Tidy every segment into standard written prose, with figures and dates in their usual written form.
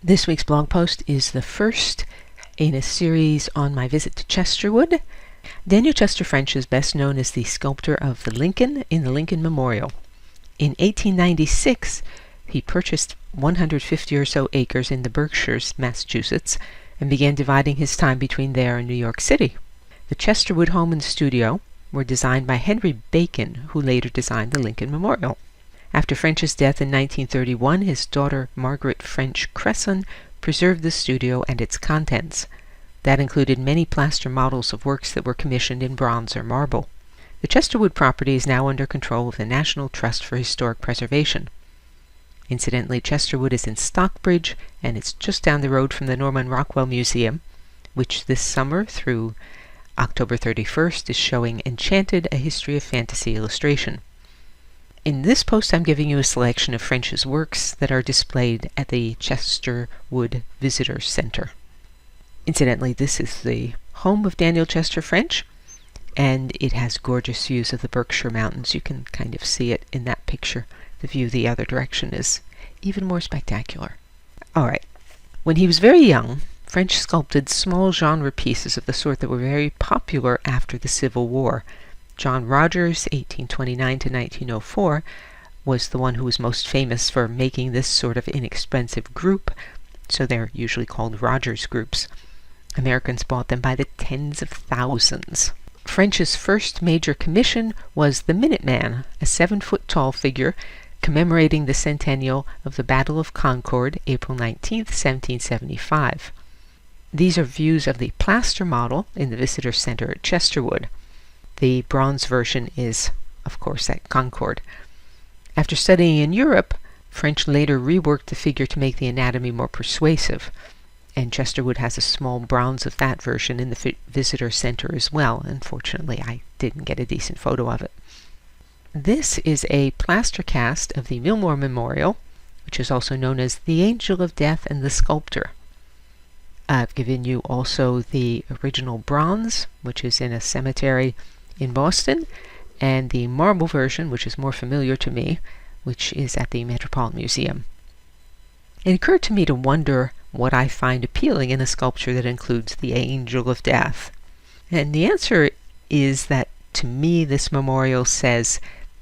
This week's blog post is the first in a series on my visit to Chesterwood. Daniel Chester French is best known as the sculptor of the Lincoln in the Lincoln Memorial. In 1896, he purchased 150 or so acres in the Berkshires, Massachusetts, and began dividing his time between there and New York City. The Chesterwood home and studio were designed by Henry Bacon, who later designed the Lincoln Memorial. After French's death in 1931, his daughter Margaret French Cresson preserved the studio and its contents. That included many plaster models of works that were commissioned in bronze or marble. The Chesterwood property is now under control of the National Trust for Historic Preservation. Incidentally, Chesterwood is in Stockbridge, and it's just down the road from the Norman Rockwell Museum, which this summer through October 31st is showing Enchanted, a History of Fantasy illustration. In this post, I'm giving you a selection of French's works that are displayed at the Chesterwood Visitor Center. Incidentally, this is the home of Daniel Chester French, and it has gorgeous views of the Berkshire Mountains. You can kind of see it in that picture. The view the other direction is even more spectacular. All right. When he was very young, French sculpted small genre pieces of the sort that were very popular after the Civil War. John Rogers, 1829 to 1904, was the one who was most famous for making this sort of inexpensive group, so they're usually called Rogers groups. Americans bought them by the tens of thousands. French's first major commission was the Minuteman, a 7-foot-tall figure commemorating the centennial of the Battle of Concord, April 19, 1775. These are views of the plaster model in the Visitor Center at Chesterwood. The bronze version is, of course, at Concord. After studying in Europe, French later reworked the figure to make the anatomy more persuasive, and Chesterwood has a small bronze of that version in the Visitor Center as well. Unfortunately, I didn't get a decent photo of it. This is a plaster cast of the Millmore Memorial, which is also known as the Angel of Death and the Sculptor. I've given you also the original bronze, which is in a cemetery in Boston, and the marble version, which is more familiar to me, which is at the Metropolitan Museum. It occurred to me to wonder what I find appealing in a sculpture that includes the Angel of Death. And the answer is that, to me, this memorial says,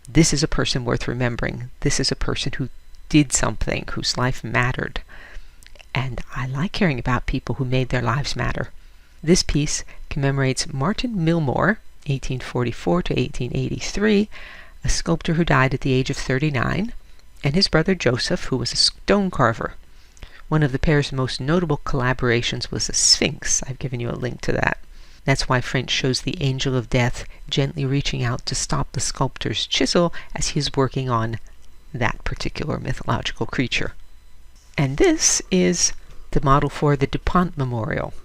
this is a person worth remembering. This is a person who did something, whose life mattered. And I like hearing about people who made their lives matter. This piece commemorates Martin Millmore, 1844 to 1883, a sculptor who died at the age of 39, and his brother Joseph, who was a stone carver. One of the pair's most notable collaborations was a Sphinx. I've given you a link to that. That's why French shows the Angel of Death gently reaching out to stop the sculptor's chisel as he is working on that particular mythological creature. And this is the model for the DuPont Memorial.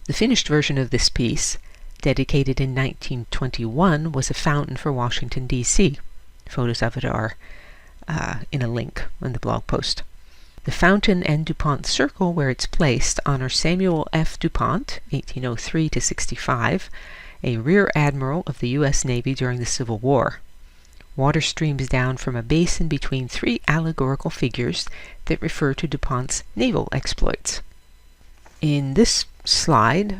The finished version of this piece, dedicated in 1921, was a fountain for Washington, D.C. Photos of it are in a link in the blog post. The fountain and DuPont Circle, where it's placed, honor Samuel F. DuPont, 1803 to 65, a rear admiral of the U.S. Navy during the Civil War. Water streams down from a basin between 3 allegorical figures that refer to DuPont's naval exploits. In this slide,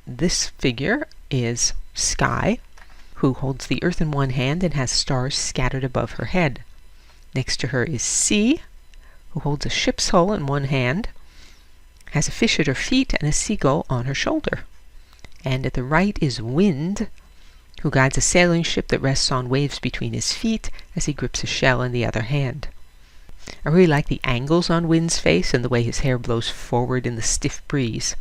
this figure is Sky, who holds the earth in one hand and has stars scattered above her head. Next to her is Sea, who holds a ship's hull in one hand, has a fish at her feet and a seagull on her shoulder. And at the right is Wind, who guides a sailing ship that rests on waves between his feet as he grips a shell in the other hand. I really like the angles on Wind's face and the way his hair blows forward in the stiff breeze.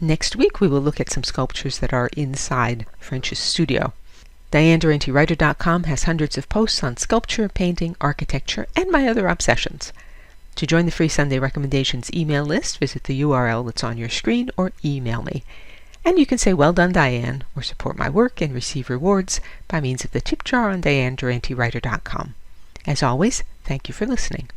Next week we will look at some sculptures that are inside French's studio. DianeDurantewriter.com has hundreds of posts on sculpture, painting, architecture, and my other obsessions. To join the free Sunday Recommendations email list, visit the URL that's on your screen or email me. And you can say, "Well done, Diane," or support my work and receive rewards by means of the tip jar on DianeDurantewriter.com. As always, thank you for listening.